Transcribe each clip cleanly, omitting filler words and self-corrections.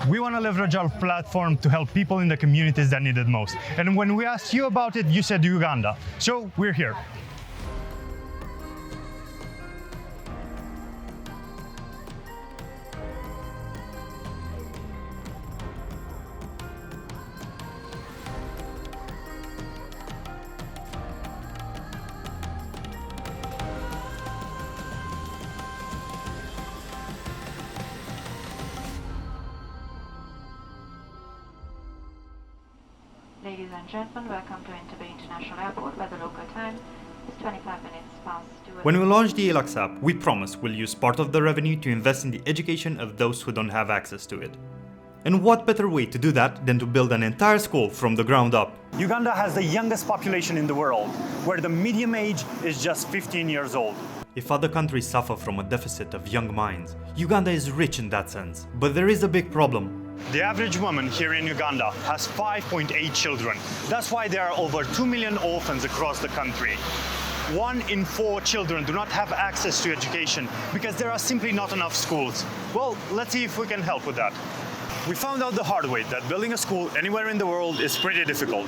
We want to leverage our platform to help people in the communities that need it most. And when we asked you about it, you said Uganda. So we're here. Ladies and gentlemen, welcome to Entebbe International Airport, where the local time is 25 minutes past 2. When we launch the Alux app, we promise we'll use part of the revenue to invest in the education of those who don't have access to it. And what better way to do that than to build an entire school from the ground up? Uganda has the youngest population in the world, where the median age is just 15 years old. If other countries suffer from a deficit of young minds, Uganda is rich in that sense. But there is a big problem. The average woman here in Uganda has 5.8 children. That's why there are over 2 million orphans across the country. 1 in 4 children do not have access to education because there are simply not enough schools. Well, let's see if we can help with that. We found out the hard way that building a school anywhere in the world is pretty difficult.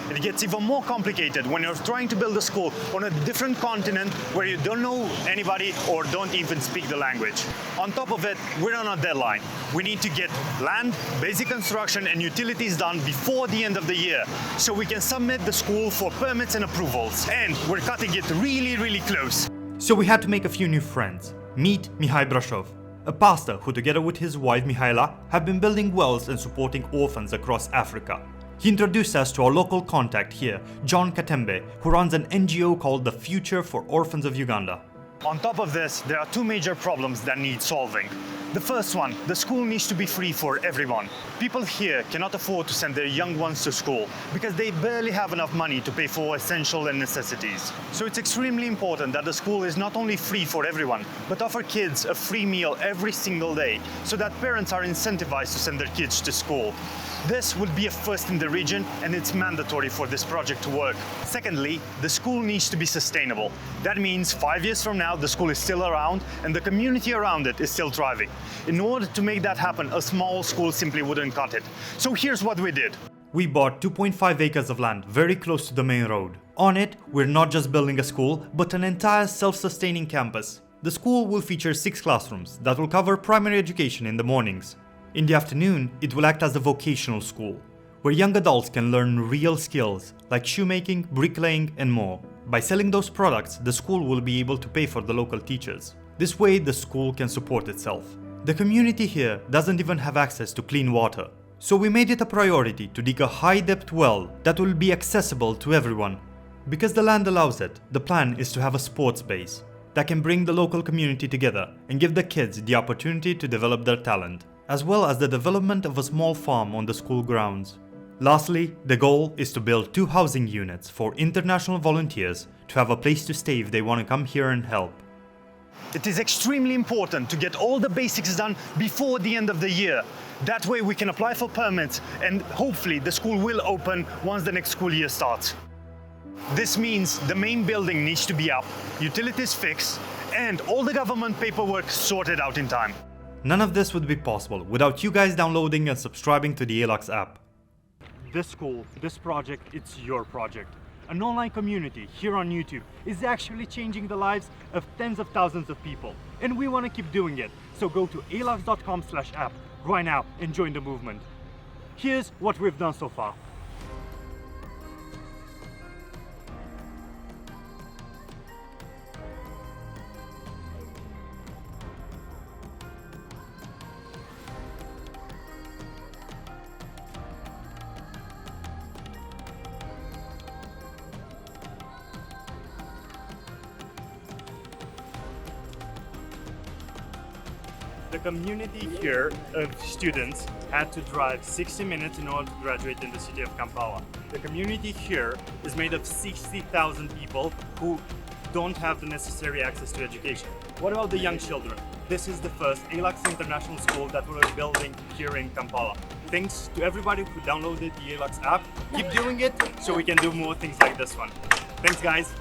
It gets even more complicated when you're trying to build a school on a different continent where you don't know anybody or don't even speak the language. On top of it, we're on a deadline. We need to get land, basic construction and utilities done before the end of the year so we can submit the school for permits and approvals. And we're cutting it really close. So we had to make a few new friends. Meet Mihai Brashov, a pastor who together with his wife Mihaela have been building wells and supporting orphans across Africa. He introduced us to our local contact here, John Katembe, who runs an NGO called the Future for Orphans of Uganda. On top of this, there are 2 major problems that need solving. The first one, the school needs to be free for everyone. People here cannot afford to send their young ones to school because they barely have enough money to pay for essential and necessities. So it's extremely important that the school is not only free for everyone, but offer kids a free meal every single day so that parents are incentivized to send their kids to school. This would be a first in the region and it's mandatory for this project to work. Secondly, the school needs to be sustainable. That means 5 years from now, the school is still around and the community around it is still thriving. In order to make that happen, a small school simply wouldn't cut it. So here's what we did. We bought 2.5 acres of land very close to the main road. On it, we're not just building a school, but an entire self-sustaining campus. The school will feature 6 classrooms that will cover primary education in the mornings. In the afternoon, it will act as a vocational school, where young adults can learn real skills like shoemaking, bricklaying, and more. By selling those products, the school will be able to pay for the local teachers. This way, the school can support itself. The community here doesn't even have access to clean water, so we made it a priority to dig a high-depth well that will be accessible to everyone. Because the land allows it, the plan is to have a sports base that can bring the local community together and give the kids the opportunity to develop their talent, as well as the development of a small farm on the school grounds. Lastly, the goal is to build 2 housing units for international volunteers to have a place to stay if they want to come here and help. It is extremely important to get all the basics done before the end of the year. That way we can apply for permits and hopefully the school will open once the next school year starts. This means the main building needs to be up, utilities fixed, and all the government paperwork sorted out in time. None of this would be possible without you guys downloading and subscribing to the Alux app. This school, this project, it's your project. An online community here on YouTube is actually changing the lives of tens of thousands of people. And we want to keep doing it. So go to Alux.com/app right now and join the movement. Here's what we've done so far. The community here of students had to drive 60 minutes in order to graduate in the city of Kampala. The community here is made of 60,000 people who don't have the necessary access to education. What about the young children? This is the first Alux International School that we're building here in Kampala. Thanks to everybody who downloaded the Alux app. Keep doing it so we can do more things like this one. Thanks guys.